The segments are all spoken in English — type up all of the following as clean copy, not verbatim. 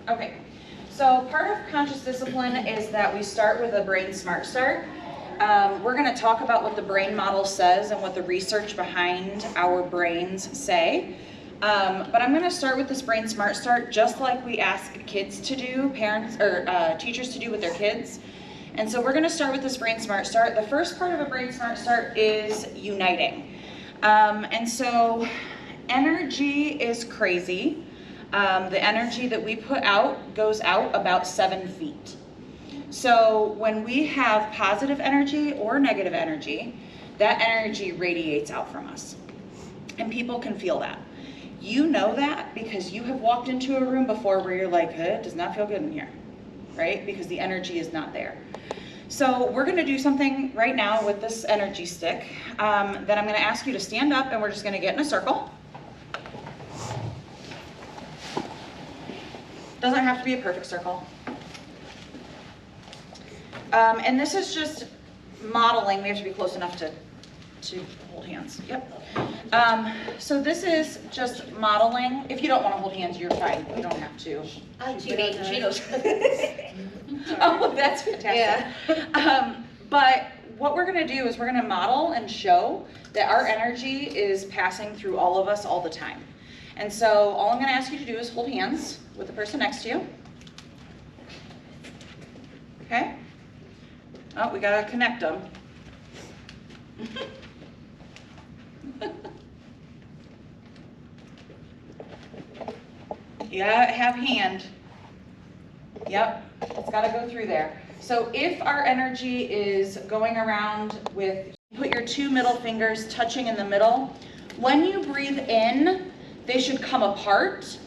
Okay, so part of conscious discipline is that we start with a brain smart start. We're going to talk about what the brain model says and what the research behind our brains say. But I'm going to start with this brain smart start just like we ask kids to do, parents or teachers to do with their kids. And so we're going to start with this brain smart start. The first part of a brain smart start is uniting. And so energy is crazy. The energy that we put out goes out about 7 feet. So when we have positive energy or negative energy, that energy radiates out from us. And people can feel that. You know that because you have walked into a room before where you're like, it does not feel good in here, right? Because the energy is not there. So we're going to do something right now with this energy stick that I'm going to ask you to stand up, and we're just going to get in a circle. Doesn't have to be a perfect circle. And this is just modeling. We have to be close enough to hold hands. Yep. So this is just modeling. If you don't want to hold hands, you're fine. You don't have to. She knows. Oh, well, that's fantastic. Yeah. But what we're going to do is we're going to model and show that our energy is passing through all of us all the time. And so all I'm going to ask you to do is hold hands with the person next to you. Okay? Oh, we got to connect them. You gotta have hand. Yep, it's gotta go through there. So if our energy is going around with, put your 2 middle fingers touching in the middle. When you breathe in, they should come apart.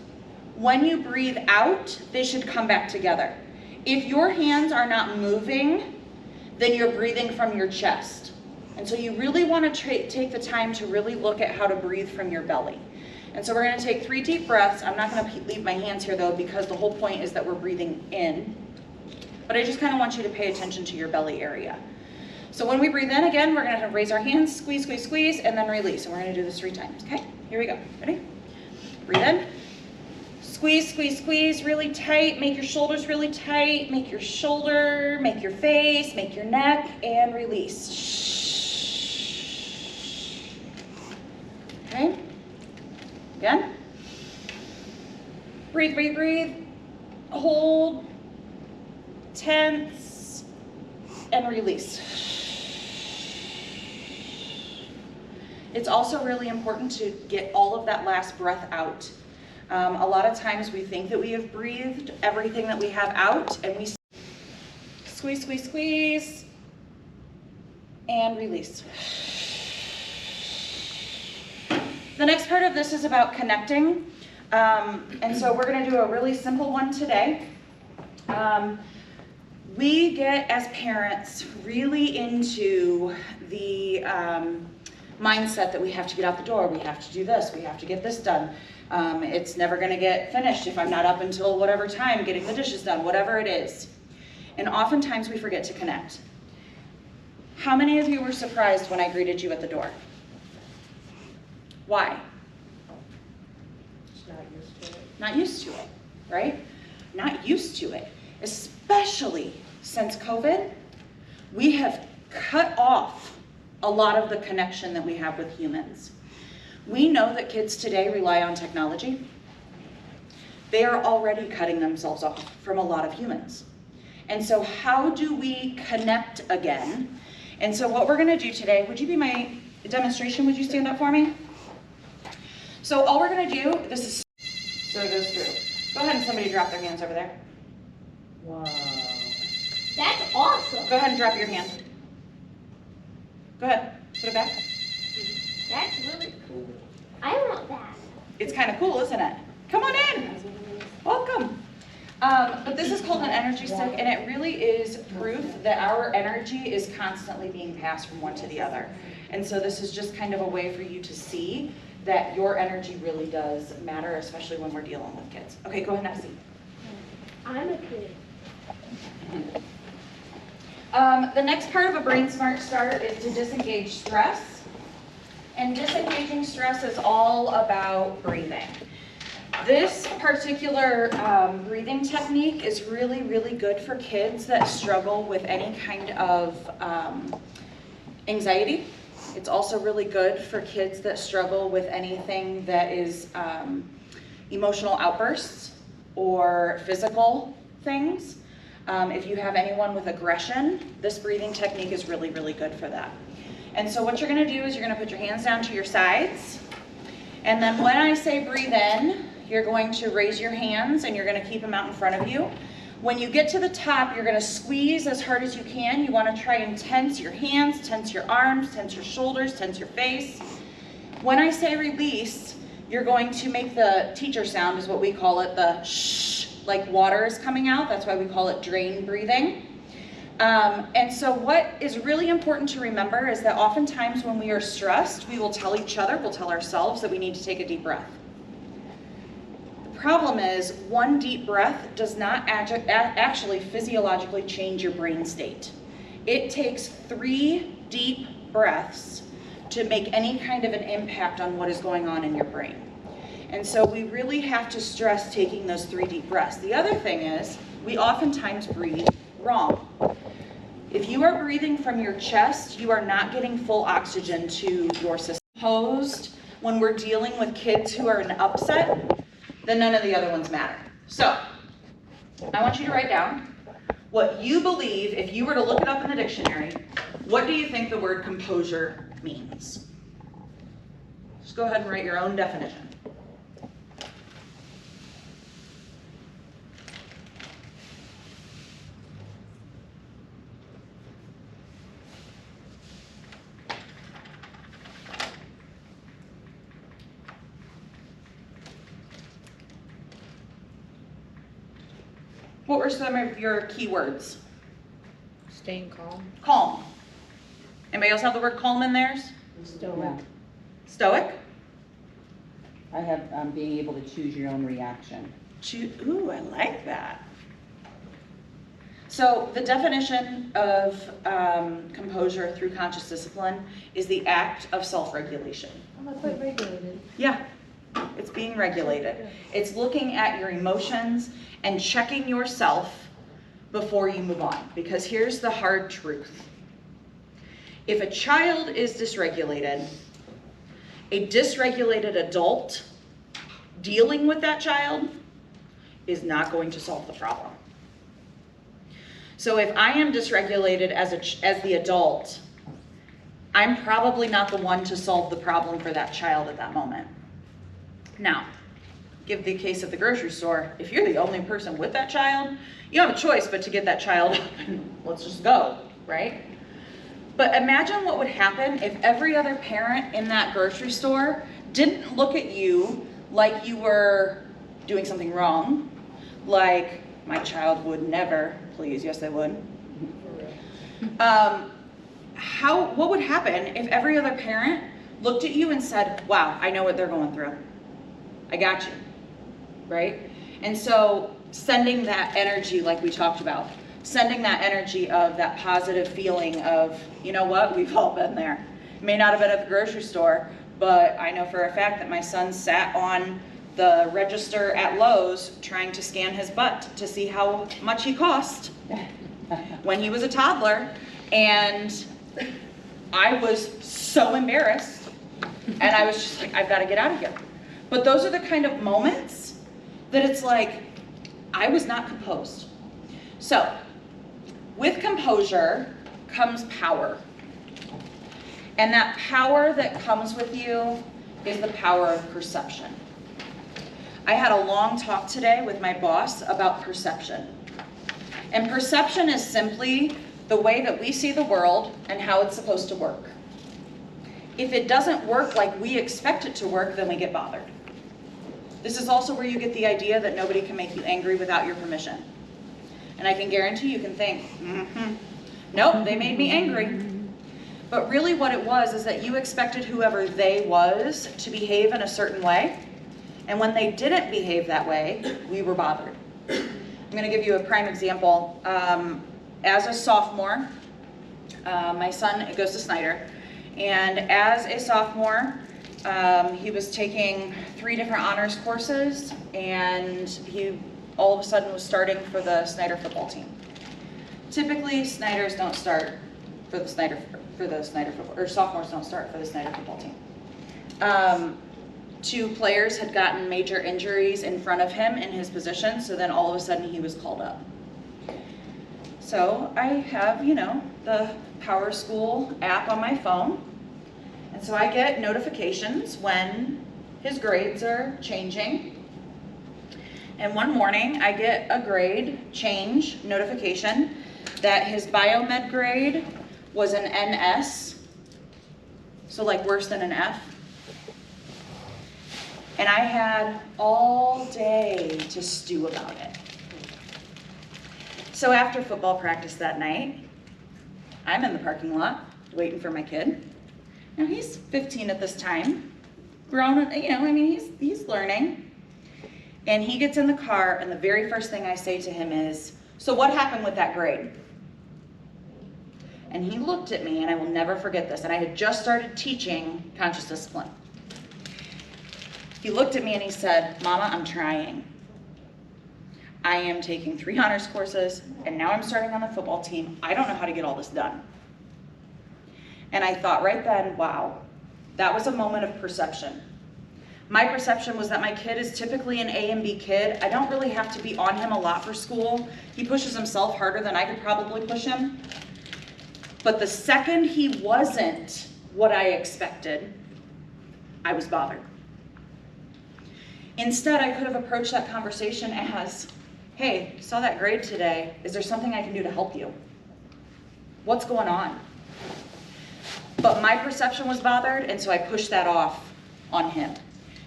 When you breathe out, they should come back together. If your hands are not moving, then you're breathing from your chest. And so you really want to take the time to really look at how to breathe from your belly. And so we're going to take 3 deep breaths. I'm not going to leave my hands here though, because the whole point is that we're breathing in. But I just kind of want you to pay attention to your belly area. So when we breathe in again, we're going to raise our hands, squeeze, squeeze, squeeze, and then release. And we're going to do this 3 times. Okay, here we go. Ready? Breathe in. Squeeze, squeeze, squeeze, really tight. Make your shoulders really tight. Make your shoulder, make your face, make your neck, and release. Okay? Again. Breathe, breathe, breathe. Hold. Tense. And release. It's also really important to get all of that last breath out. A lot of times we think that we have breathed everything that we have out, and we squeeze, squeeze, squeeze, and release. The next part of this is about connecting, and so we're going to do a really simple one today. We get, as parents, really into the mindset that we have to get out the door, we have to do this, we have to get this done. It's never going to get finished if I'm not up until whatever time getting the dishes done, whatever it is. And oftentimes we forget to connect. How many of you were surprised when I greeted you at the door? Why? She's not used to it. Not used to it, right? Not used to it. Especially since COVID, we have cut off a lot of the connection that we have with humans. We know that kids today rely on technology. They are already cutting themselves off from a lot of humans. And so how do we connect again? And so what we're going to do today, would you be my demonstration? Would you stand up for me? So all we're going to do, this is, so it goes through. Go ahead and somebody drop their hands over there. Wow. That's awesome. Go ahead and drop your hand. Go ahead, put it back. That's really cool. I want that. It's kind of cool, isn't it? Come on in. Welcome. But this is called an energy stick, and it really is proof that our energy is constantly being passed from one to the other. And so this is just kind of a way for you to see that your energy really does matter, especially when we're dealing with kids. Okay, go ahead and have a seat. I'm a kid. The next part of a Brain Smart Start is to disengage stress. And disengaging stress is all about breathing. This particular breathing technique is really, really good for kids that struggle with any kind of anxiety. It's also really good for kids that struggle with anything that is emotional outbursts or physical things. If you have anyone with aggression, this breathing technique is really, really good for that. And so what you're gonna do is you're gonna put your hands down to your sides, and then when I say breathe in, you're going to raise your hands and you're gonna keep them out in front of you. When you get to the top, you're gonna squeeze as hard as you can. You wanna try and tense your hands, tense your arms, tense your shoulders, tense your face. When I say release, you're going to make the teacher sound, is what we call it, the shh, like water is coming out. That's why we call it drain breathing. And so what is really important to remember is that oftentimes when we are stressed, we will tell each other, we'll tell ourselves that we need to take a deep breath. The problem is one deep breath does not actually physiologically change your brain state. It takes 3 deep breaths to make any kind of an impact on what is going on in your brain. And so we really have to stress taking those 3 deep breaths. The other thing is we oftentimes breathe wrong. If you are breathing from your chest, you are not getting full oxygen to your system. Posed when we're dealing with kids who are in upset, then none of the other ones matter. So I want you to write down what you believe, if you were to look it up in the dictionary, what do you think the word composure means? Just go ahead and write your own definition. What were some of your key words? Staying calm. Calm. Anybody else have the word calm in theirs? Stoic. Stoic? I have being able to choose your own reaction. Ooh, I like that. So the definition of composure through conscious discipline is the act of self-regulation. I'm quite regulated. Yeah, it's being regulated. It's looking at your emotions and checking yourself before you move on. Because here's the hard truth. If a child is dysregulated, a dysregulated adult dealing with that child is not going to solve the problem. So if I am dysregulated as the adult, I'm probably not the one to solve the problem for that child at that moment. Now, give the case of the grocery store. If you're the only person with that child, you don't have a choice but to get that child up and let's just go, right? But imagine what would happen if every other parent in that grocery store didn't look at you like you were doing something wrong, like my child would never, please, yes they would. What would happen if every other parent looked at you and said, wow, I know what they're going through. I got you, right? And so sending that energy like we talked about, sending that energy of that positive feeling of, you know what, we've all been there. May not have been at the grocery store, but I know for a fact that my son sat on the register at Lowe's trying to scan his butt to see how much he cost when he was a toddler. And I was so embarrassed. And I was just like, I've got to get out of here. But those are the kind of moments that it's like, I was not composed. So, with composure comes power. And that power that comes with you is the power of perception. I had a long talk today with my boss about perception. And perception is simply the way that we see the world and how it's supposed to work. If it doesn't work like we expect it to work, then we get bothered. This is also where you get the idea that nobody can make you angry without your permission. And I can guarantee you can think, nope, they made me angry. But really what it was is that you expected whoever they was to behave in a certain way. And when they didn't behave that way, we were bothered. I'm going to give you a prime example. As a sophomore, my son goes to Snyder. And as a sophomore, He was taking 3 different honors courses, and he all of a sudden was starting for the Snyder football team. Typically, Snyders don't start for the Snyder football, or sophomores don't start for the Snyder football team. 2 players had gotten major injuries in front of him in his position, so then all of a sudden he was called up. So I have, the Power School app on my phone, and so I get notifications when his grades are changing. And one morning I get a grade change notification that his biomed grade was an NS, so like worse than an F. And I had all day to stew about it. So after football practice that night, I'm in the parking lot waiting for my kid. Now he's 15 at this time, grown, he's learning. And he gets in the car, and the very first thing I say to him is, "So what happened with that grade?" And he looked at me, and I will never forget this, and I had just started teaching conscious discipline. He looked at me and he said, "Mama, I'm trying. I am taking 3 honors courses, and now I'm starting on the football team. I don't know how to get all this done." And I thought right then, wow, that was a moment of perception. My perception was that my kid is typically an A and B kid. I don't really have to be on him a lot for school. He pushes himself harder than I could probably push him. But the second he wasn't what I expected, I was bothered. Instead, I could have approached that conversation as, "Hey, saw that grade today. Is there something I can do to help you? What's going on?" But my perception was bothered, and so I pushed that off on him.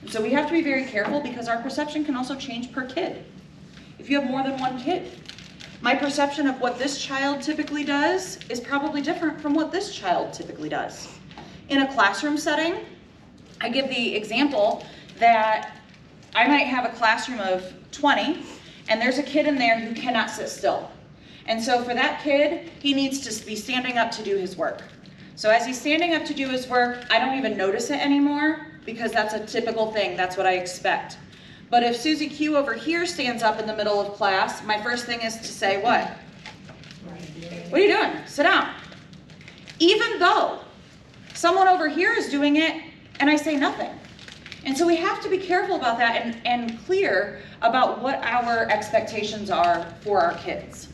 And so we have to be very careful, because our perception can also change per kid. If you have more than one kid, my perception of what this child typically does is probably different from what this child typically does. In a classroom setting, I give the example that I might have a classroom of 20, and there's a kid in there who cannot sit still. And so for that kid, he needs to be standing up to do his work. So as he's standing up to do his work, I don't even notice it anymore, because that's a typical thing. That's what I expect. But if Susie Q over here stands up in the middle of class, my first thing is to say, "What? What are you doing? Sit down." Even though someone over here is doing it and I say nothing. And so we have to be careful about that and clear about what our expectations are for our kids.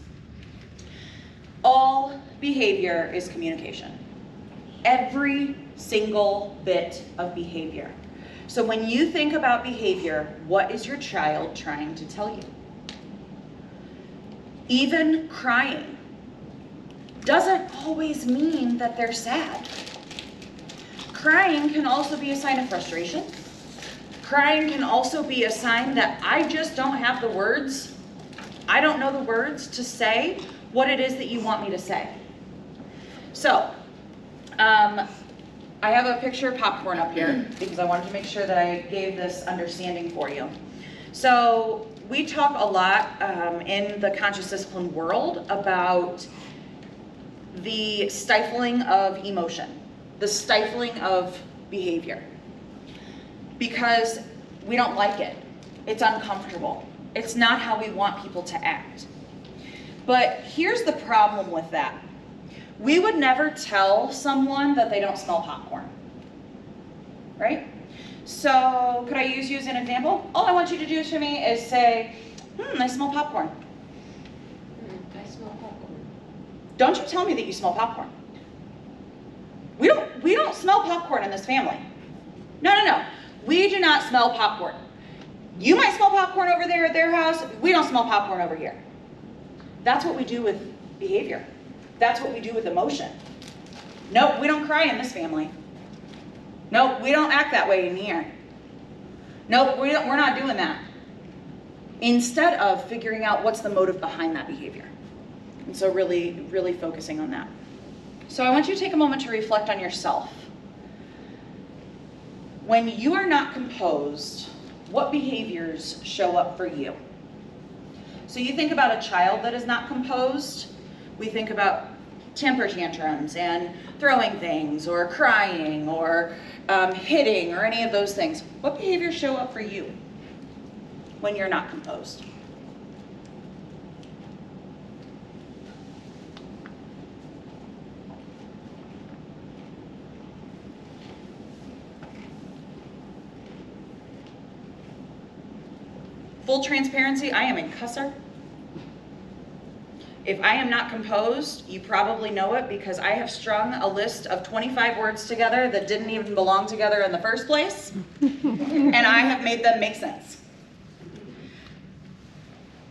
All behavior is communication. Every single bit of behavior. So when you think about behavior, what is your child trying to tell you? Even crying doesn't always mean that they're sad. Crying can also be a sign of frustration. Crying can also be a sign that I just don't have the words. I don't know the words to say what it is that you want me to say. So, I have a picture of popcorn up here because I wanted to make sure that I gave this understanding for you. So we talk a lot in the conscious discipline world about the stifling of emotion, the stifling of behavior, because we don't like it. It's uncomfortable. It's not how we want people to act. But here's the problem with that. We would never tell someone that they don't smell popcorn, right? So could I use you as an example? All I want you to do for me is say, I smell popcorn. I smell popcorn. Don't you tell me that you smell popcorn. We don't smell popcorn in this family. No. We do not smell popcorn. You might smell popcorn over there at their house. We don't smell popcorn over here. That's what we do with behavior. That's what we do with emotion. Nope, we don't cry in this family. Nope, we don't act that way in here. Nope, we're not doing that. Instead of figuring out what's the motive behind that behavior. And so really, really focusing on that. So I want you to take a moment to reflect on yourself. When you are not composed, what behaviors show up for you? So you think about a child that is not composed. We think about temper tantrums and throwing things or crying or hitting or any of those things, what behaviors show up for you when you're not composed? Full transparency, I am a cusser. If I am not composed, you probably know it because I have strung a list of 25 words together that didn't even belong together in the first place, and I have made them make sense.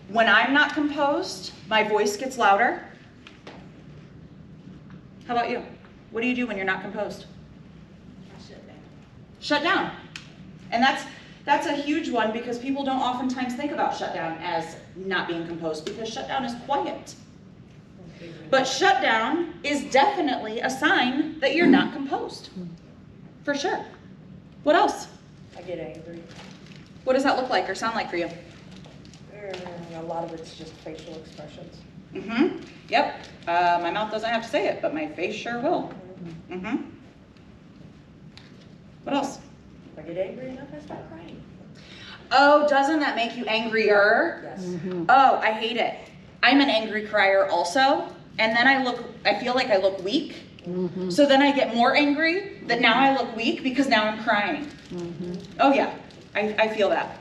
When I'm not composed, my voice gets louder. How about you? What do you do when you're not composed? I shut down. Shut down. And that's a huge one because people don't oftentimes think about shutdown as not being composed because shutdown is quiet. But shutdown is definitely a sign that you're not composed. For sure. What else? I get angry. What does that look like or sound like for you? A lot of it's just facial expressions. Mm-hmm. Yep. My mouth doesn't have to say it, but my face sure will. Mm-hmm. What else? If I get angry enough, I start crying. Oh, doesn't that make you angrier? Yes. Oh, I hate it. I'm an angry crier also, and then I feel like I look weak. So then I get more angry that now I look weak because now I'm crying. Oh yeah, I feel that.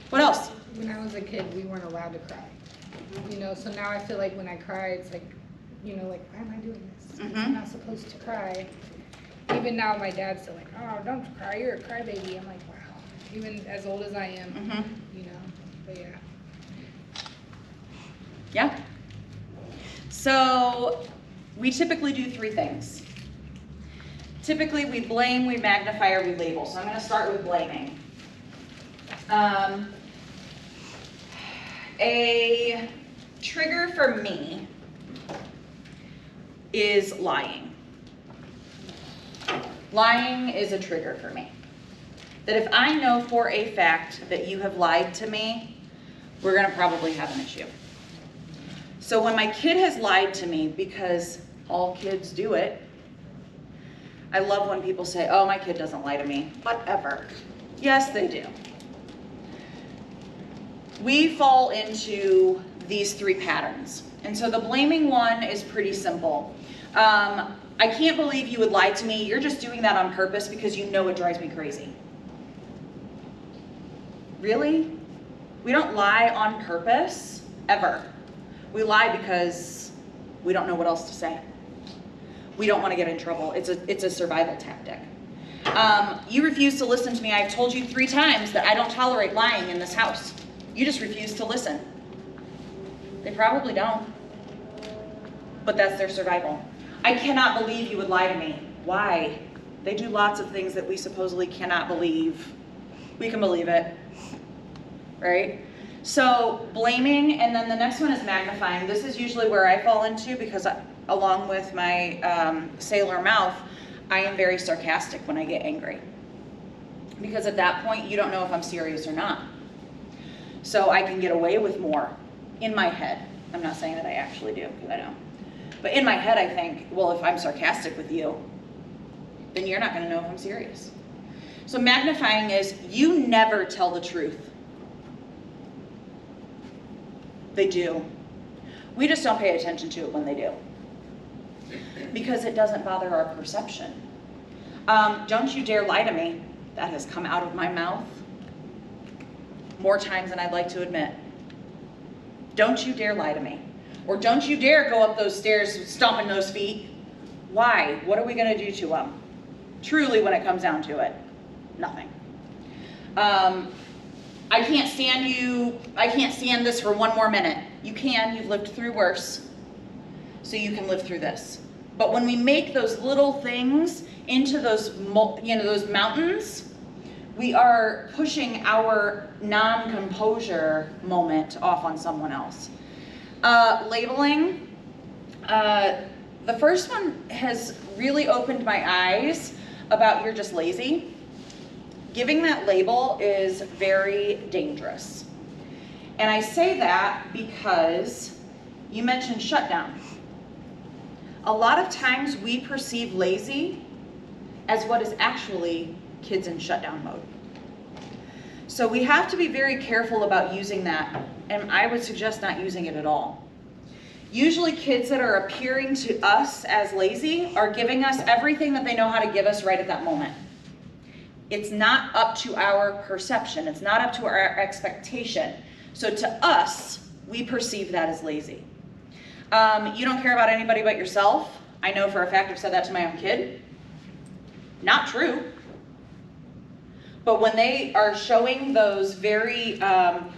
What else? When I was a kid, we weren't allowed to cry. You know, so now I feel like when I cry, it's like, you know, like, why am I doing this? I'm not supposed to cry. Even now, my dad's still like, oh, don't cry, you're a crybaby. I'm like, wow. Even as old as I am, you know, but yeah. Yeah. So we typically do three things. Typically we blame, we magnify, or we label. So I'm going to start with blaming. A trigger for me is lying. Lying is a trigger for me. That if I know for a fact that you have lied to me, we're going to probably have an issue. So when my kid has lied to me, because all kids do it, I love when people say, oh, my kid doesn't lie to me. Whatever. Yes, they do. We fall into these three patterns. And so the blaming one is pretty simple. I can't believe you would lie to me. You're just doing that on purpose because you know it drives me crazy. Really? We don't lie on purpose, ever. We lie because we don't know what else to say. We don't want to get in trouble. It's a survival tactic. You refuse to listen to me. I've told you 3 times that I don't tolerate lying in this house. You just refuse to listen. They probably don't. But that's their survival. I cannot believe you would lie to me. Why? They do lots of things that we supposedly cannot believe. We can believe it, right? So blaming, and then the next one is magnifying. This is usually where I fall into because along with my sailor mouth, I am very sarcastic when I get angry. Because at that point, you don't know if I'm serious or not. So I can get away with more in my head. I'm not saying that I actually do, because I don't. But in my head, I think, well, if I'm sarcastic with you, then you're not going to know if I'm serious. So magnifying is you never tell the truth. They do. We just don't pay attention to it when they do. Because it doesn't bother our perception. Don't you dare lie to me. That has come out of my mouth more times than I'd like to admit. Don't you dare lie to me. Or don't you dare go up those stairs stomping those feet. Why? What are we going to do to them? Truly, when it comes down to it, nothing. I can't stand you. I can't stand this for 1 more minute. You can. You've lived through worse. So you can live through this. But when we make those little things into those, those mountains, we are pushing our non-composure moment off on someone else. Labeling. The first one has really opened my eyes about you're just lazy. Giving that label is very dangerous. And I say that because you mentioned shutdown. A lot of times we perceive lazy as what is actually kids in shutdown mode. So we have to be very careful about using that, and I would suggest not using it at all. Usually kids that are appearing to us as lazy are giving us everything that they know how to give us right at that moment. It's not up to our perception. It's not up to our expectation. So to us, we perceive that as lazy. You don't care about anybody but yourself. I know for a fact I've said that to my own kid. Not true. But when they are showing those very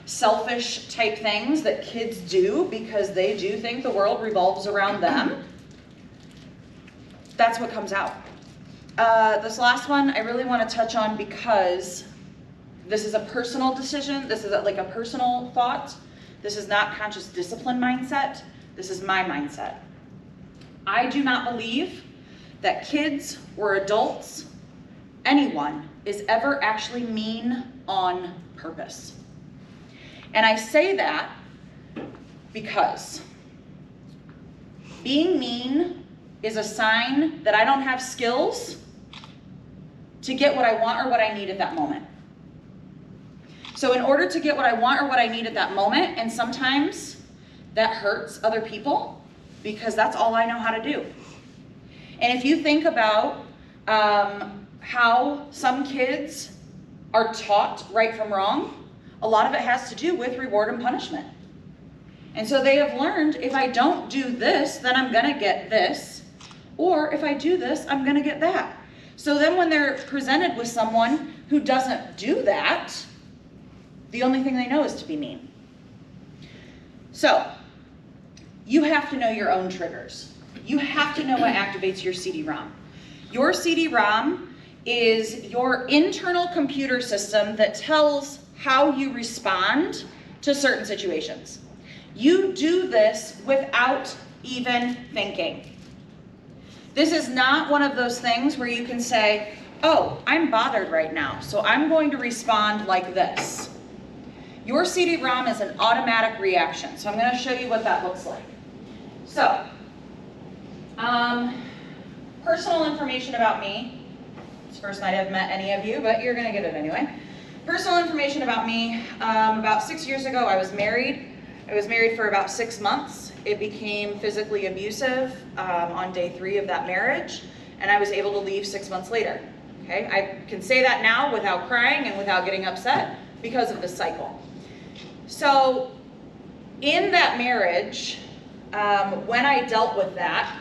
selfish type things that kids do because they do think the world revolves around them, that's what comes out. This last one I really want to touch on because this is a personal decision. This is like a personal thought. This is not conscious discipline mindset. This is my mindset. I do not believe that kids or adults, anyone, is ever actually mean on purpose. And I say that because being mean is a sign that I don't have skills to get what I want or what I need at that moment. So in order to get what I want or what I need at that moment, and sometimes that hurts other people because that's all I know how to do. And if you think about how some kids are taught right from wrong, a lot of it has to do with reward and punishment. And so they have learned, if I don't do this, then I'm gonna get this, or if I do this, I'm gonna get that. So then when they're presented with someone who doesn't do that, the only thing they know is to be mean. So you have to know your own triggers. You have to know what activates your CD-ROM. Your CD-ROM is your internal computer system that tells how you respond to certain situations. You do this without even thinking. This is not one of those things where you can say, oh, I'm bothered right now, so I'm going to respond like this. Your CD-ROM is an automatic reaction, so I'm going to show you what that looks like. So, personal information about me. It's the first night I've met any of you, but you're going to get it anyway. Personal information about me. About 6 years ago, I was married. I was married for about 6 months. It became physically abusive on day 3 of that marriage, and I was able to leave 6 months later. Okay, I can say that now without crying and without getting upset because of this cycle. So, in that marriage, when I dealt with that,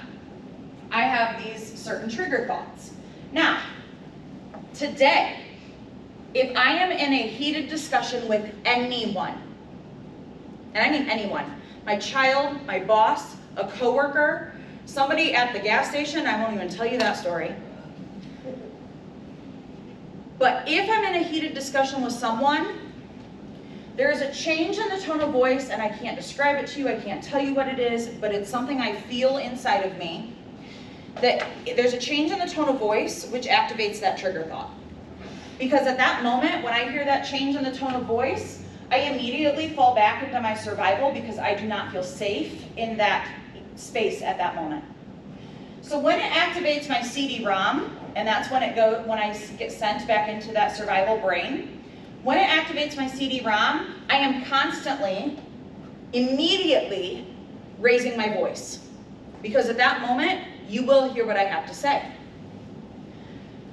I have these certain trigger thoughts. Now, today, if I am in a heated discussion with anyone, and I mean anyone, my child, my boss, a coworker, somebody at the gas station, I won't even tell you that story. But if I'm in a heated discussion with someone, there is a change in the tone of voice, and I can't describe it to you, I can't tell you what it is, but it's something I feel inside of me, that there's a change in the tone of voice which activates that trigger thought. Because at that moment, when I hear that change in the tone of voice, I immediately fall back into my survival because I do not feel safe in that space at that moment. So when it activates my CD-ROM, and that's when I get sent back into that survival brain, when it activates my CD-ROM, I am constantly, immediately raising my voice. Because at that moment, you will hear what I have to say.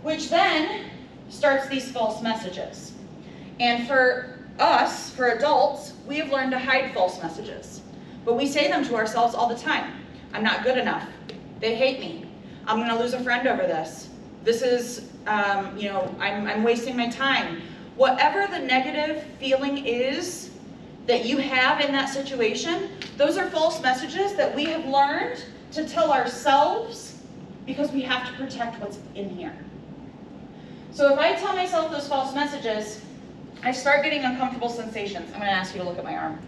Which then starts these false messages. And for us, for adults, we have learned to hide false messages. But we say them to ourselves all the time. I'm not good enough. They hate me. I'm gonna lose a friend over this. This is, I'm wasting my time. Whatever the negative feeling is that you have in that situation, those are false messages that we have learned to tell ourselves because we have to protect what's in here. So if I tell myself those false messages, I start getting uncomfortable sensations. I'm going to ask you to look at my arm.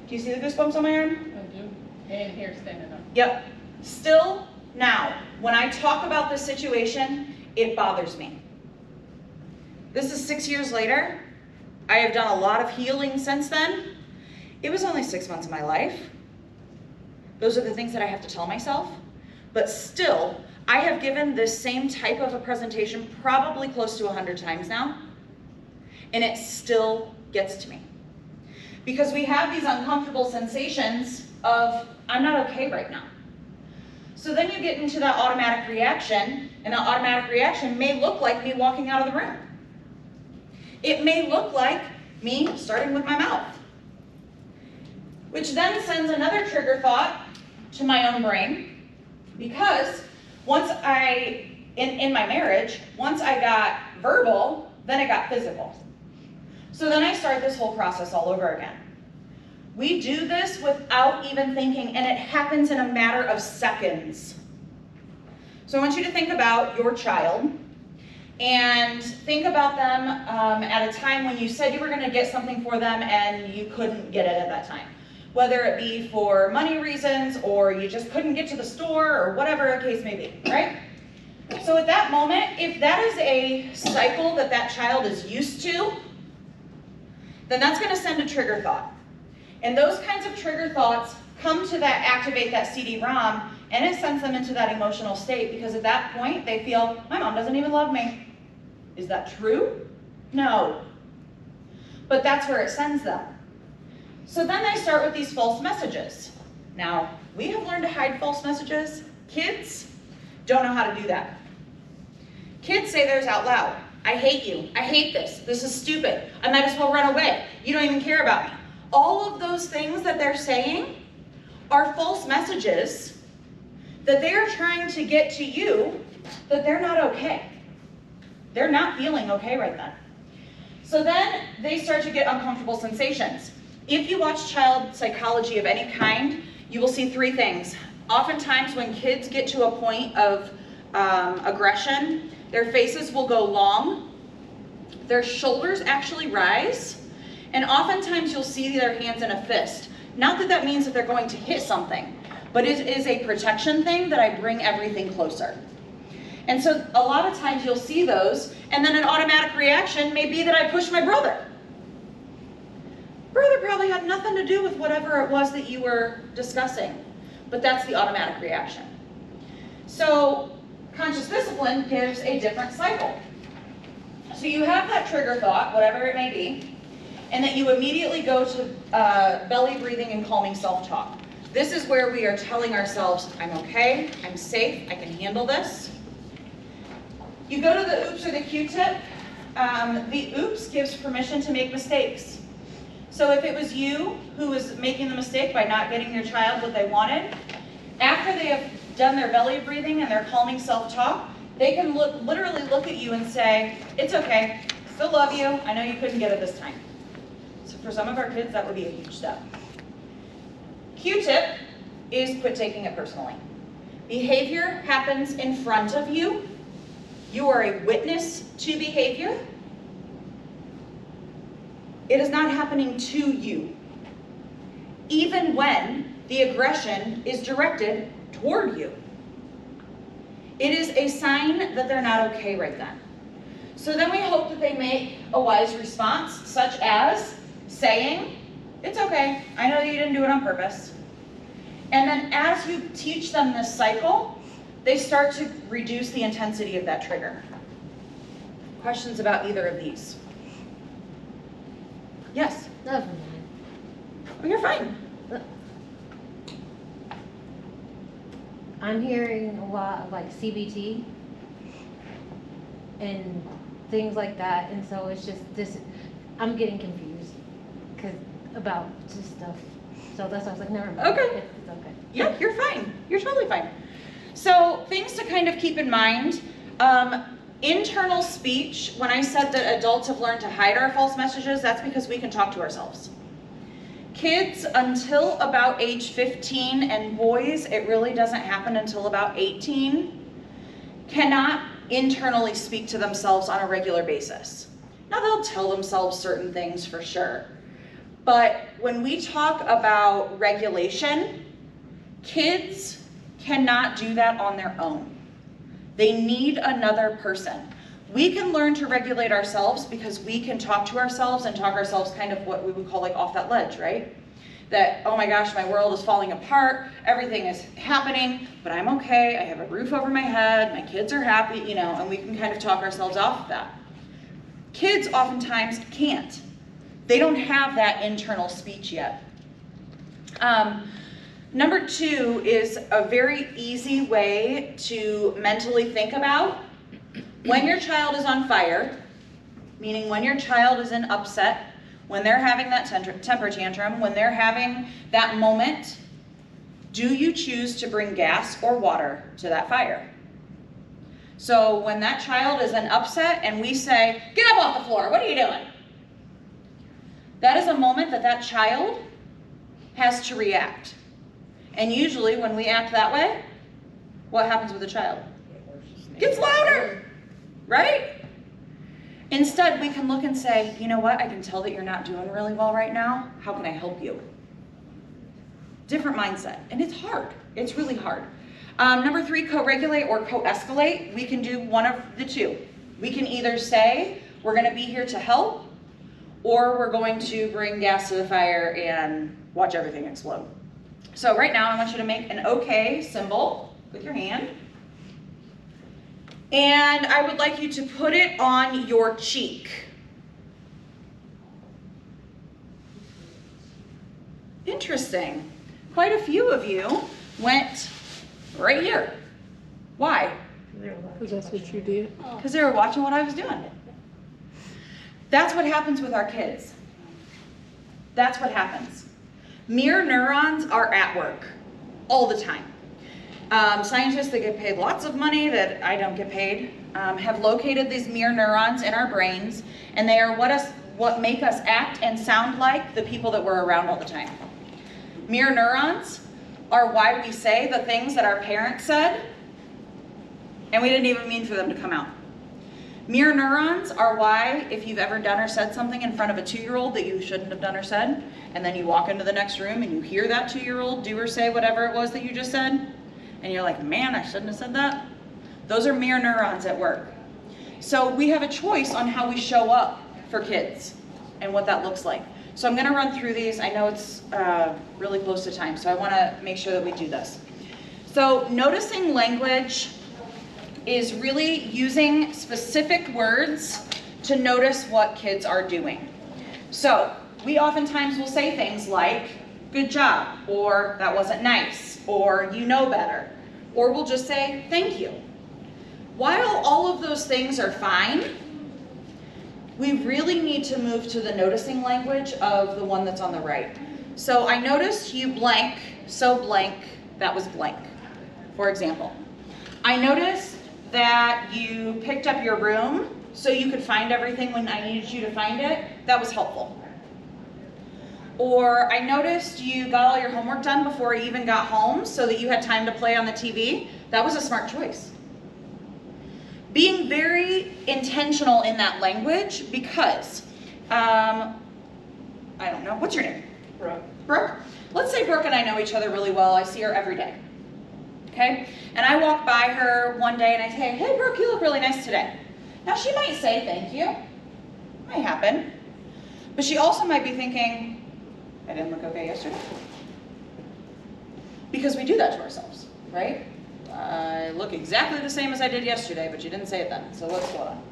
Do you see the goosebumps on my arm? I do. And here standing up. Yep. Still now, when I talk about this situation, it bothers me. This is 6 years later. I have done a lot of healing since then. It was only 6 months of my life. Those are the things that I have to tell myself. but still, I have given this same type of a presentation probably close to 100 times now, and it still gets to me. Because we have these uncomfortable sensations of, I'm not okay right now. So then you get into that automatic reaction, and that automatic reaction may look like me walking out of the room. It may look like me starting with my mouth, which then sends another trigger thought to my own brain, because once in my marriage, once I got verbal, then it got physical. So then I start this whole process all over again. We do this without even thinking, and it happens in a matter of seconds. So I want you to think about your child, and think about them at a time when you said you were going to get something for them and you couldn't get it at that time. Whether it be for money reasons, or you just couldn't get to the store, or whatever the case may be, right? So at that moment, if that is a cycle that that child is used to, then that's going to send a trigger thought. And those kinds of trigger thoughts come to that, activate that CD-ROM, and it sends them into that emotional state, because at that point they feel, my mom doesn't even love me. Is that true? No. But that's where it sends them. So then they start with these false messages. Now, we have learned to hide false messages. Kids don't know how to do that. Kids say theirs out loud. I hate you. I hate this. This is stupid. I might as well run away. You don't even care about me. All of those things that they're saying are false messages that they're trying to get to you that they're not okay. They're not feeling okay right then. So then they start to get uncomfortable sensations. If you watch child psychology of any kind, you will see three things. Oftentimes when kids get to a point of aggression, their faces will go long, their shoulders actually rise, and oftentimes you'll see their hands in a fist. Not that that means that they're going to hit something, but it is a protection thing that I bring everything closer. And so a lot of times you'll see those, and then an automatic reaction may be that I push my brother. Brother probably had nothing to do with whatever it was that you were discussing, but that's the automatic reaction. So conscious discipline gives a different cycle. So you have that trigger thought, whatever it may be, and then you immediately go to belly breathing and calming self-talk. This is where we are telling ourselves, I'm okay, I'm safe, I can handle this. You go to the oops or the Q-tip. The oops gives permission to make mistakes. So if it was you who was making the mistake by not getting your child what they wanted, after they have done their belly breathing and their calming self-talk, they can literally look at you and say, it's okay, still love you, I know you couldn't get it this time. So for some of our kids, that would be a huge step. Q-tip is quit taking it personally. Behavior happens in front of you. You are a witness to behavior. It is not happening to you, even when the aggression is directed toward you. It is a sign that they're not okay right then. So then we hope that they make a wise response, such as saying, it's okay, I know you didn't do it on purpose. And then as you teach them this cycle, they start to reduce the intensity of that trigger. Questions about either of these? Yes? Never mind. Oh, you're fine. I'm hearing a lot of like CBT and things like that, and so it's just this. I'm getting confused about just stuff. So that's why I was like, never mind. Okay. It's okay. Yeah, you're fine. You're totally fine. So things to kind of keep in mind. Internal speech, when I said that adults have learned to hide our false messages, that's because we can talk to ourselves. Kids until about age 15, and boys, it really doesn't happen until about 18, cannot internally speak to themselves on a regular basis. Now they'll tell themselves certain things for sure, but when we talk about regulation, kids cannot do that on their own. They need another person. We can learn to regulate ourselves because we can talk to ourselves and talk ourselves kind of what we would call like off that ledge, right? that, oh my gosh, my world is falling apart, everything is happening, but I'm okay, I have a roof over my head, my kids are happy, you know, and we can kind of talk ourselves off of that. Kids oftentimes can't. They don't have that internal speech yet. Number 2 is a very easy way to mentally think about when your child is on fire, meaning when your child is in upset, when they're having that temper tantrum, when they're having that moment, do you choose to bring gas or water to that fire? So when that child is in upset and we say, get up off the floor, what are you doing? That is a moment that that child has to react. And usually when we act that way, what happens with the child? It gets louder, right? Instead, we can look and say, you know what, I can tell that you're not doing really well right now. How can I help you? Different mindset. And it's hard. It's really hard. Number 3, co-regulate or co-escalate. We can do one of the two. We can either say, we're going to be here to help, or we're going to bring gas to the fire and watch everything explode. So right now, I want you to make an OK symbol with your hand. And I would like you to put it on your cheek. Interesting. Quite a few of you went right here. Why? Because that's what you did. Because they were watching what I was doing. That's what happens with our kids. That's what happens. Mirror neurons are at work all the time. Scientists that get paid lots of money that I don't get paid have located these mirror neurons in our brains, and they are what make us act and sound like the people that we're around all the time. Mirror neurons are why we say the things that our parents said, and we didn't even mean for them to come out. Mirror neurons are why, if you've ever done or said something in front of a 2-year-old that you shouldn't have done or said, and then you walk into the next room and you hear that 2-year-old do or say whatever it was that you just said, and you're like, man, I shouldn't have said that. Those are mirror neurons at work. So we have a choice on how we show up for kids and what that looks like. So I'm going to run through these. I know it's really close to time, so I want to make sure that we do this. So noticing language is really using specific words to notice what kids are doing. So we oftentimes will say things like, good job, or that wasn't nice, or you know better, or we'll just say, thank you. While all of those things are fine, we really need to move to the noticing language of the one that's on the right. So I noticed you blank, so blank, that was blank, for example. I noticed that you picked up your room so you could find everything when I needed you to find it. That was helpful. Or I noticed you got all your homework done before you even got home so that you had time to play on the TV. That was a smart choice. Being very intentional in that language because, I don't know, what's your name? Brooke. Brooke? Let's say Brooke and I know each other really well. I see her every day. Okay? And I walk by her one day and I say, hey Brooke, you look really nice today. Now she might say thank you. Might happen. But she also might be thinking, I didn't look okay yesterday. Because we do that to ourselves, right? I look exactly the same as I did yesterday, but you didn't say it then, so what's going on?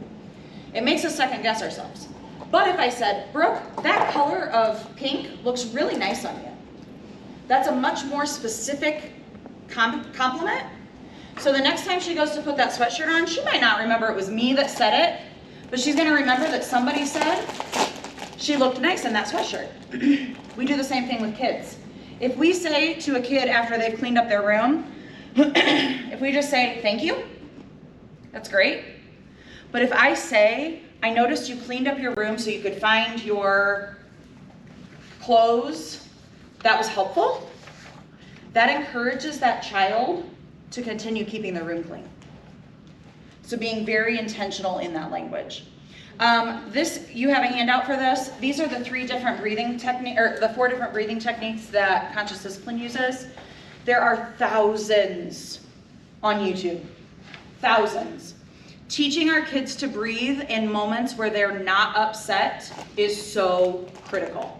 It makes us second guess ourselves. But if I said, Brooke, that color of pink looks really nice on you. That's a much more specific compliment. So the next time she goes to put that sweatshirt on, she might not remember it was me that said it, but she's gonna remember that somebody said she looked nice in that sweatshirt. We do the same thing with kids. If we say to a kid after they've cleaned up their room, if we just say, thank you, that's great. But if I say, I noticed you cleaned up your room so you could find your clothes, that was helpful, that encourages that child to continue keeping their room clean. So being very intentional in that language. You have a handout for this. These are the 4 different breathing techniques that conscious discipline uses. There are thousands on YouTube, thousands. Teaching our kids to breathe in moments where they're not upset is so critical.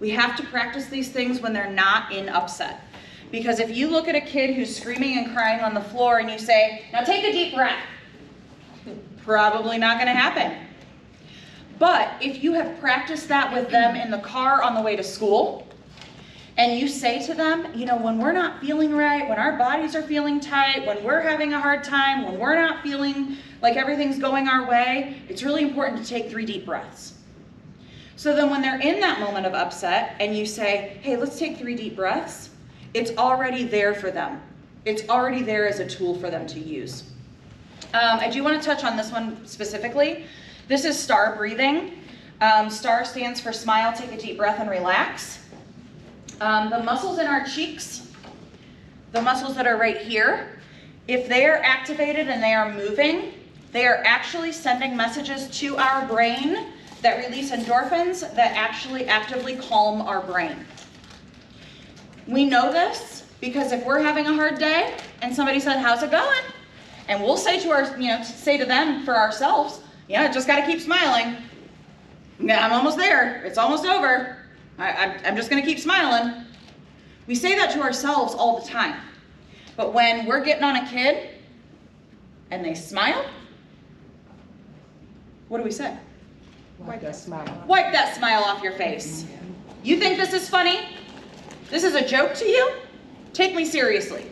We have to practice these things when they're not in upset. Because if you look at a kid who's screaming and crying on the floor and you say, now take a deep breath, probably not gonna happen. But if you have practiced that with them in the car on the way to school, and you say to them, you know, when we're not feeling right, when our bodies are feeling tight, when we're having a hard time, when we're not feeling like everything's going our way, it's really important to take 3 deep breaths. So then when they're in that moment of upset and you say, hey, let's take 3 deep breaths, it's already there for them. It's already there as a tool for them to use. I do want to touch on this one specifically. This is STAR breathing. STAR stands for smile, take a deep breath, and relax. The muscles in our cheeks, the muscles that are right here, if they are activated and they are moving, they are actually sending messages to our brain that release endorphins that actually actively calm our brain. We know this because if we're having a hard day and somebody said, how's it going? And we'll say to our, say to them for ourselves, yeah, just got to keep smiling. Yeah, I'm almost there. It's almost over. I'm just going to keep smiling. We say that to ourselves all the time. But when we're getting on a kid and they smile, what do we say? Wipe that smile. Wipe that smile off your face. You think this is funny? This is a joke to you? Take me seriously.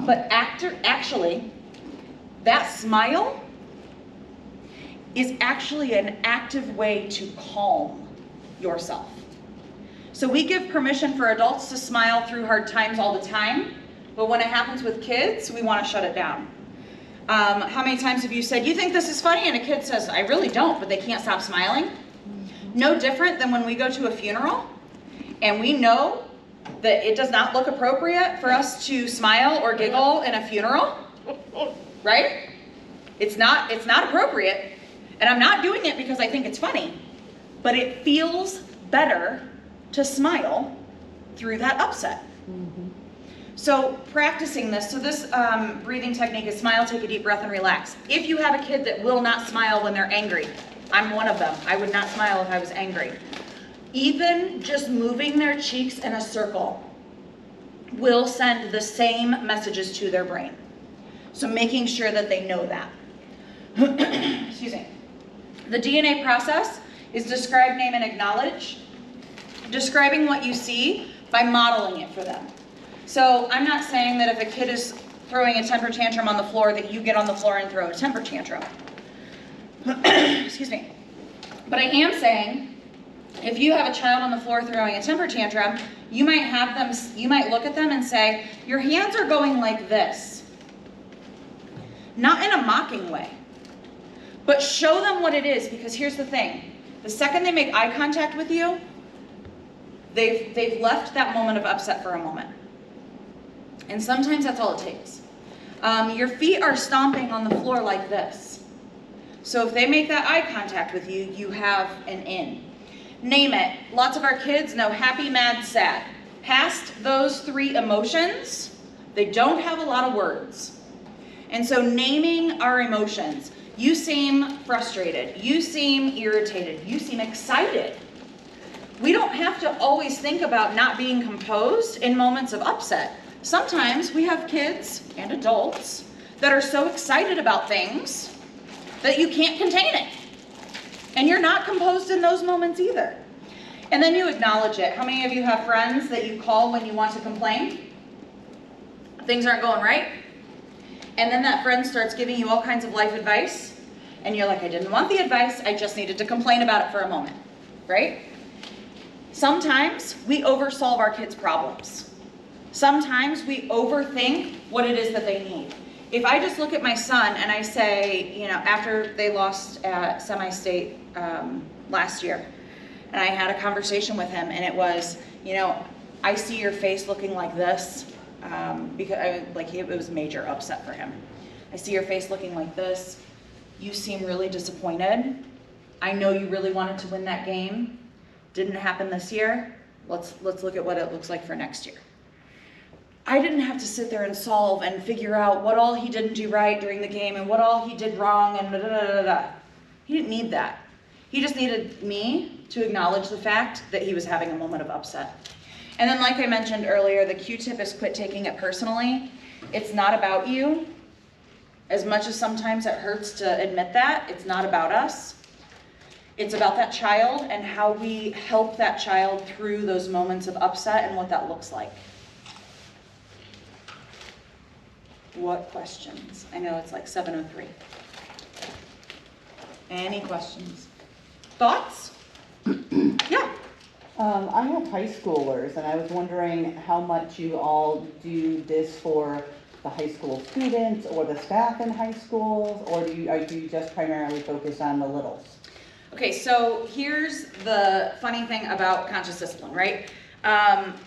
But actually, that smile is actually an active way to calm yourself. So we give permission for adults to smile through hard times all the time, but when it happens with kids, we want to shut it down. How many times have you said, you think this is funny? And a kid says, I really don't, but they can't stop smiling. No different than when we go to a funeral and we know that it does not look appropriate for us to smile or giggle in a funeral, right? It's not appropriate. And I'm not doing it because I think it's funny, but it feels better to smile through that upset. So practicing this, so this breathing technique is smile, take a deep breath, and relax. If you have a kid that will not smile when they're angry, I'm one of them. I would not smile if I was angry. Even just moving their cheeks in a circle will send the same messages to their brain. So making sure that they know that. Excuse me. The DNA process is describe, name, and acknowledge. Describing what you see by modeling it for them. So I'm not saying that if a kid is throwing a temper tantrum on the floor that you get on the floor and throw a temper tantrum. Excuse me. But I am saying if you have a child on the floor throwing a temper tantrum, you might look at them and say, your hands are going like this. Not in a mocking way, but show them what it is, because here's the thing. The second they make eye contact with you, they've left that moment of upset for a moment. And sometimes that's all it takes. Your feet are stomping on the floor like this. So if they make that eye contact with you, you have an in. Name it. Lots of our kids know happy, mad, sad. Past those 3 emotions, they don't have a lot of words. And so naming our emotions. You seem frustrated. You seem irritated. You seem excited. We don't have to always think about not being composed in moments of upset. Sometimes we have kids and adults that are so excited about things that you can't contain it. And you're not composed in those moments either. And then you acknowledge it. How many of you have friends that you call when you want to complain? Things aren't going right. And then that friend starts giving you all kinds of life advice. And you're like, I didn't want the advice. I just needed to complain about it for a moment. Right? Sometimes we oversolve our kids' problems. Sometimes we overthink what it is that they need. If I just look at my son and I say, after they lost at semi-state last year, and I had a conversation with him, and it was, I see your face looking like this, because it was major upset for him. I see your face looking like this. You seem really disappointed. I know you really wanted to win that game. Didn't happen this year. Let's look at what it looks like for next year. I didn't have to sit there and solve and figure out what all he didn't do right during the game and what all he did wrong and da da da da da. He didn't need that. He just needed me to acknowledge the fact that he was having a moment of upset. And then like I mentioned earlier, the Q-tip is quit taking it personally. It's not about you. As much as sometimes it hurts to admit that, it's not about us. It's about that child and how we help that child through those moments of upset and what that looks like. What questions? I know it's like 7:03. Any questions? Thoughts? Yeah. I have high schoolers, and I was wondering how much you all do this for the high school students or the staff in high schools, or do you just primarily focus on the littles? Okay, so here's the funny thing about conscious discipline, right?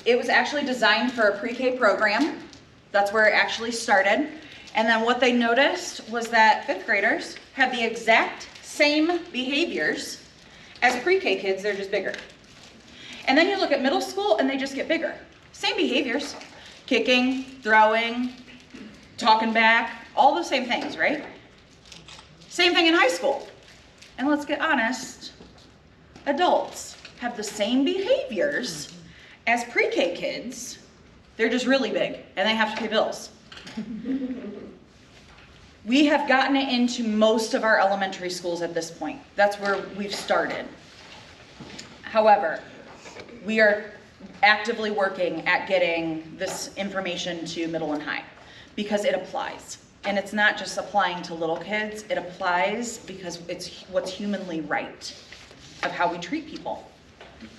It was actually designed for a pre-K program. That's where it actually started. And then what they noticed was that 5th graders have the exact same behaviors as pre-K kids, they're just bigger. And then you look at middle school and they just get bigger. Same behaviors, kicking, throwing, talking back, all the same things, right? Same thing in high school. And let's get honest, adults have the same behaviors as pre-K kids. They're just really big and they have to pay bills. We have gotten it into most of our elementary schools at this point. That's where we've started. However, we are actively working at getting this information to middle and high because it applies. And it's not just applying to little kids, it applies because it's what's humanly right of how we treat people.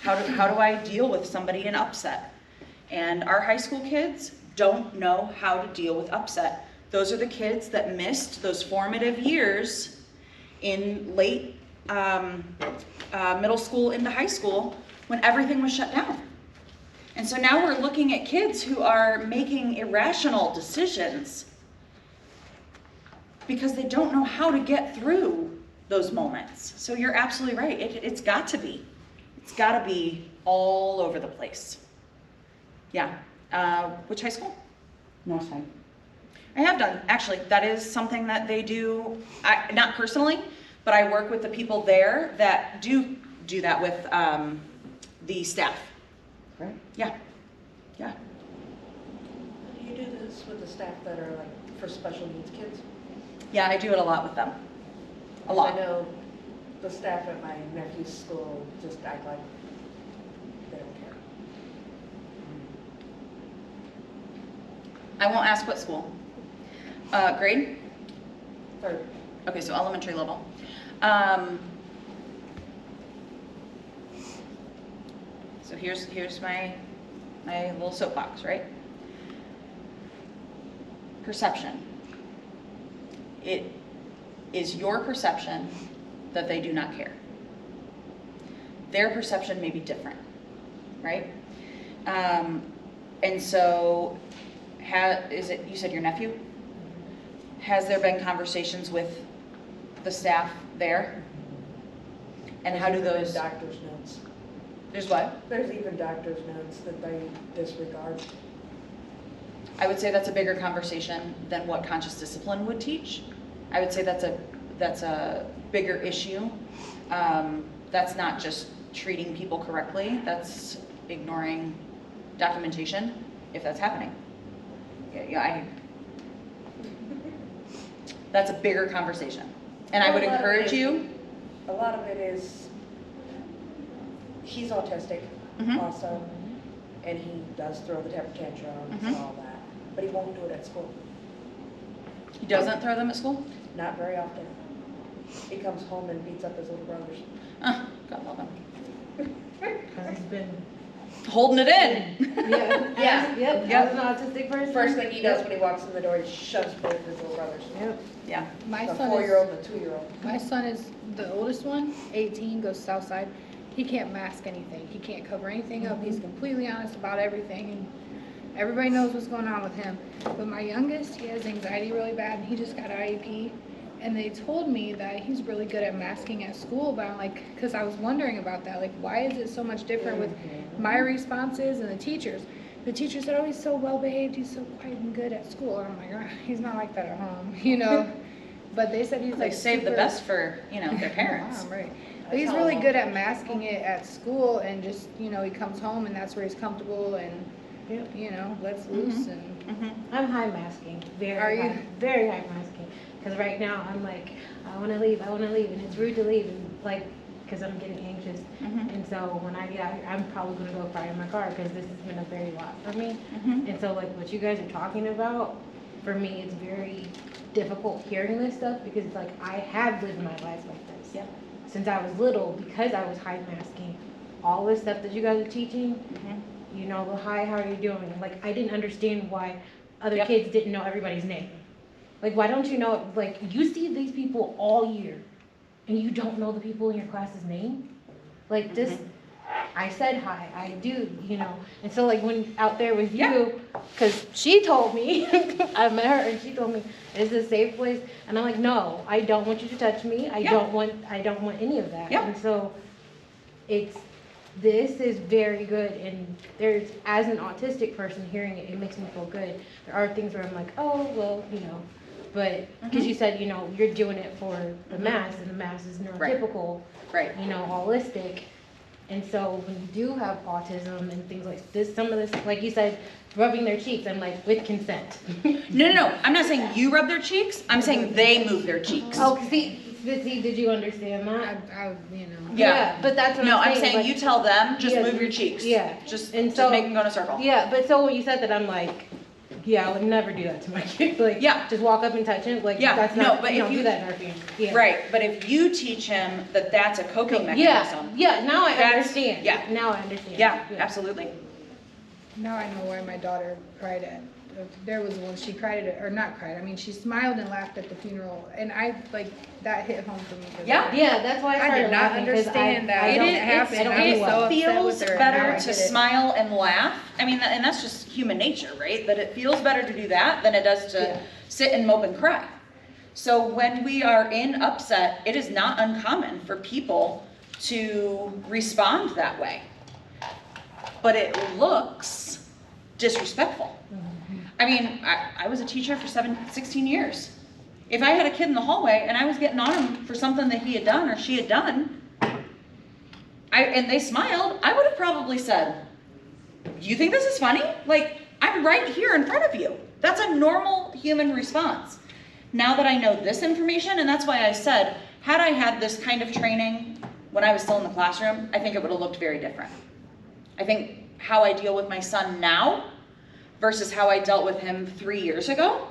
How do I deal with somebody in upset? And our high school kids don't know how to deal with upset. Those are the kids that missed those formative years in late middle school into high school when everything was shut down. And so now we're looking at kids who are making irrational decisions because they don't know how to get through those moments. So you're absolutely right. It's got to be. It's got to be all over the place. Yeah. Which high school? Northside. I have done. Actually, that is something that they do. Not personally, but I work with the people there that do that with the staff. Right. Yeah. Yeah. Do you do this with the staff that are like for special needs kids? Yeah, I do it a lot with them. A 'Cause lot. I know the staff at my nephew's school just act like they don't care. I won't ask what school. Grade? Third. Okay, so elementary level. So here's my little soapbox, right? Perception. It is your perception that they do not care. Their perception may be different, right? And so, is it, you said your nephew? Has there been conversations with the staff there? And how do There's those, doctor's notes. there's what? There's even doctor's notes that they disregard. I would say that's a bigger conversation than what conscious discipline would teach. I would say that's a bigger issue. That's not just treating people correctly, that's ignoring documentation if that's happening. That's a bigger conversation. And I would Well, a lot of it encourage is- you. A lot of it is, he's autistic Mhm. also, and he does throw the temper tantrums Mhm. and all that, but he won't do it at school, He doesn't throw them at school? not very often. He comes home and beats up his little brothers. God love him. Because he's been. Holding it in. Yeah. Yeah. Yep. Yep. As an autistic person. First thing he does when he walks in the door, he shoves both of his little brothers. Yep. Yeah. My A son 4-year-old is, and a 2-year-old. my son is the oldest one, 18, goes Southside. He can't mask anything. He can't cover anything up. He's completely honest about everything, and everybody knows what's going on with him. But my youngest, he has anxiety really bad, and he just got IEP. And they told me that he's really good at masking at school, but I'm like, because I was wondering about that, like, why is it so much different with my responses and the teachers? The teacher said, oh, he's so well behaved, he's so quiet and good at school. And I'm like, oh, he's not like that at home, you know? But they said he's They like save the super- best for, their parents. Mom, right. But he's really good at masking it at school and just, you know, he comes home and that's where he's comfortable and, Yep. you know, lets loose and. I'm high masking, Are you? very high masking. Because right now I'm like, I want to leave, and it's rude to leave, and like, because I'm getting anxious. And so when I get out here, I'm probably gonna go cry in my car because this has been a very lot for me. And so like what you guys are talking about, for me, it's very difficult hearing this stuff because like I have lived my life like this. Yep. Since I was little, because I was high masking, all this stuff that you guys are teaching, you know, the hi, how are you doing? Like I didn't understand why other Yep. kids didn't know everybody's name. Like why don't you know, like you see these people all year and you don't know the people in your class's name? Like this, I said hi, I do, you know. And so like when out there with you, because she told me, I met her and she told me, is this a safe place? And I'm like, no, I don't want you to touch me. I don't want any of that. Yeah. And so this is very good, and there's, as an autistic person hearing it, it makes me feel good. There are things where I'm like, oh, well, you know, but, because you said, you know, you're doing it for the mass, and the mass is neurotypical, Right. you know, holistic. And so when you do have autism and things like this, some of this, like you said, rubbing their cheeks, I'm like, with consent. No. I'm not saying you rub their cheeks. I'm saying they move their cheeks. Oh, see, did you understand that? I you know. Yeah. But that's what No, I'm I'm saying. saying like, you tell them, just Yeah, move your cheeks. yeah. Just And so- make them go in a circle. Yeah, but so when you said that, I'm like, yeah, I would never do that to my kid. Like, Yeah. just walk up and touch him. Like, Yeah, that's no, not, but we if don't you- do that in our family. Yeah. Right, but if you teach him that that's a coping Yeah, mechanism. yeah, now I That's- understand. yeah. Now I understand. Yeah, absolutely. Now I know why my daughter cried at, there was one, she cried at, or not cried, I mean, she smiled and laughed at the funeral, and I, like, that hit home for me. 'cause Yeah. Yeah, that's why I I started did not laughing, 'cause understand that. I It don't, is- happened. I don't I do was well. so upset Feels with her, and now better I to get it. smile and laugh. I mean, and that's just human nature, right? That it feels better to do that than it does to Yeah. sit and mope and cry. So when we are in upset, it is not uncommon for people to respond that way. But it looks disrespectful. I mean, I was a teacher for 16 years. If I had a kid in the hallway and I was getting on him for something that he had done or she had done, and they smiled, I would have probably said, you think this is funny? Like, I'm right here in front of you. That's a normal human response. Now that I know this information, and that's why I said, had I had this kind of training when I was still in the classroom, I think it would have looked very different. I think how I deal with my son now versus how I dealt with him 3 years ago,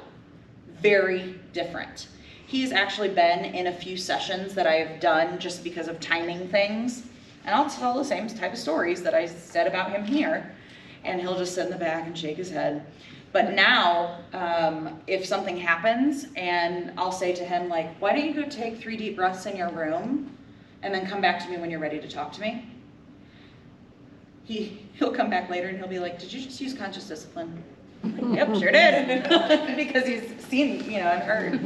very different. He's actually been in a few sessions that I've done just because of timing things. And I'll tell the same type of stories that I said about him here. And he'll just sit in the back and shake his head. But now, if something happens and I'll say to him, like, why don't you go take 3 deep breaths in your room and then come back to me when you're ready to talk to me? He'll come back later and he'll be like, did you just use conscious discipline? I'm like, yep, sure did. Because he's seen, you know, and heard.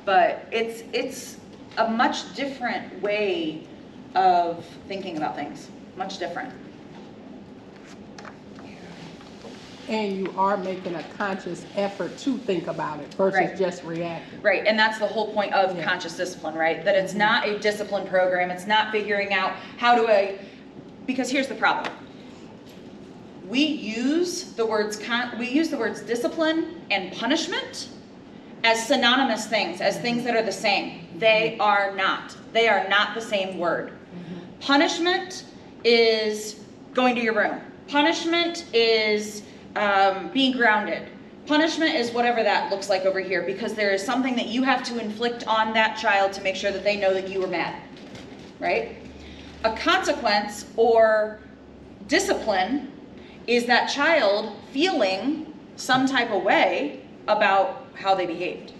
But it's a much different way of thinking about things. Much different. And you are making a conscious effort to think about it versus Right. just reacting. Right, and that's the whole point of Yeah. conscious discipline, right? That it's not a discipline program. It's not figuring out how do I, because here's the problem. We use the words discipline and punishment as synonymous things, as things that are the same. They are not. They are not the same word. Punishment is going to your room. Punishment is being grounded. Punishment is whatever that looks like over here, because there is something that you have to inflict on that child to make sure that they know that you were mad, right? A consequence or discipline is that child feeling some type of way about how they behaved.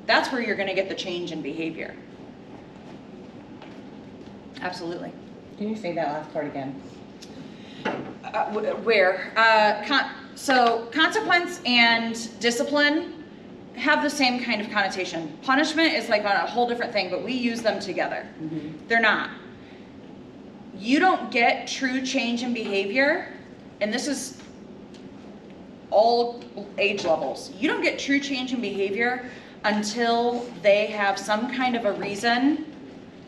That's where you're going to get the change in behavior. Absolutely. Can you say that last part again? So consequence and discipline have the same kind of connotation. Punishment is like on a whole different thing, but we use them together. They're not. You don't get true change in behavior, and this is all age levels. You don't get true change in behavior until they have some kind of a reason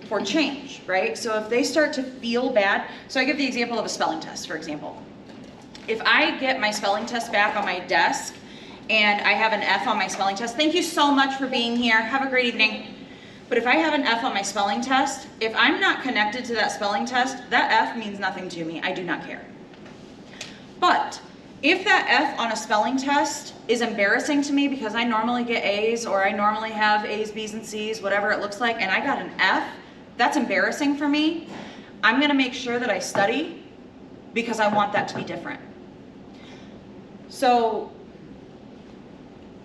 for change, right? So if they start to feel bad, so I give the example of a spelling test, for example. If I get my spelling test back on my desk and I have an F on my spelling test, thank you so much for being here, have a great evening. But if I have an F on my spelling test, if I'm not connected to that spelling test, that F means nothing to me, I do not care. But if that F on a spelling test is embarrassing to me because I normally get A's or I normally have A's, B's, and C's, whatever it looks like, and I got an F, that's embarrassing for me, I'm gonna make sure that I study because I want that to be different. So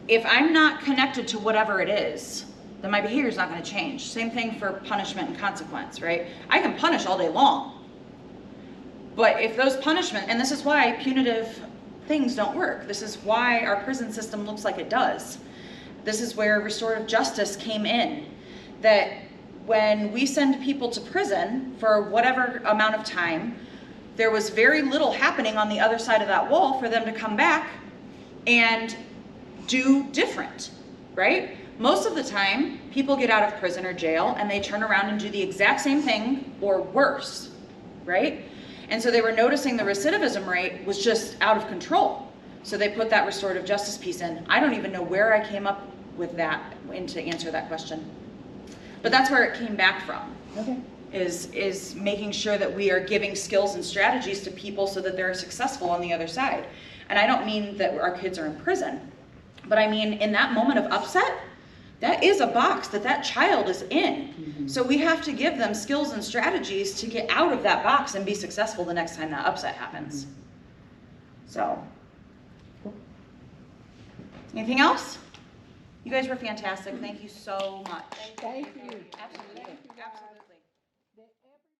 if I'm not connected to whatever it is, then my behavior is not gonna change. Same thing for punishment and consequence, right? I can punish all day long, but if those punishment, and this is why punitive things don't work. This is why our prison system looks like it does. This is where restorative justice came in. That when we send people to prison for whatever amount of time, there was very little happening on the other side of that wall for them to come back and do different, right? Most of the time, people get out of prison or jail and they turn around and do the exact same thing or worse, right? And so they were noticing the recidivism rate was just out of control. So they put that restorative justice piece in. I don't even know where I came up with that and to answer that question. But that's where it came back from. Okay. Is making sure that we are giving skills and strategies to people so that they're successful on the other side. And I don't mean that our kids are in prison, but I mean in that moment of upset, that is a box that that child is in. Mm-hmm. So we have to give them skills and strategies to get out of that box and be successful the next time that upset happens. Mm-hmm. So, anything else? You guys were fantastic. Thank you so much. Thank you. Absolutely. Absolutely.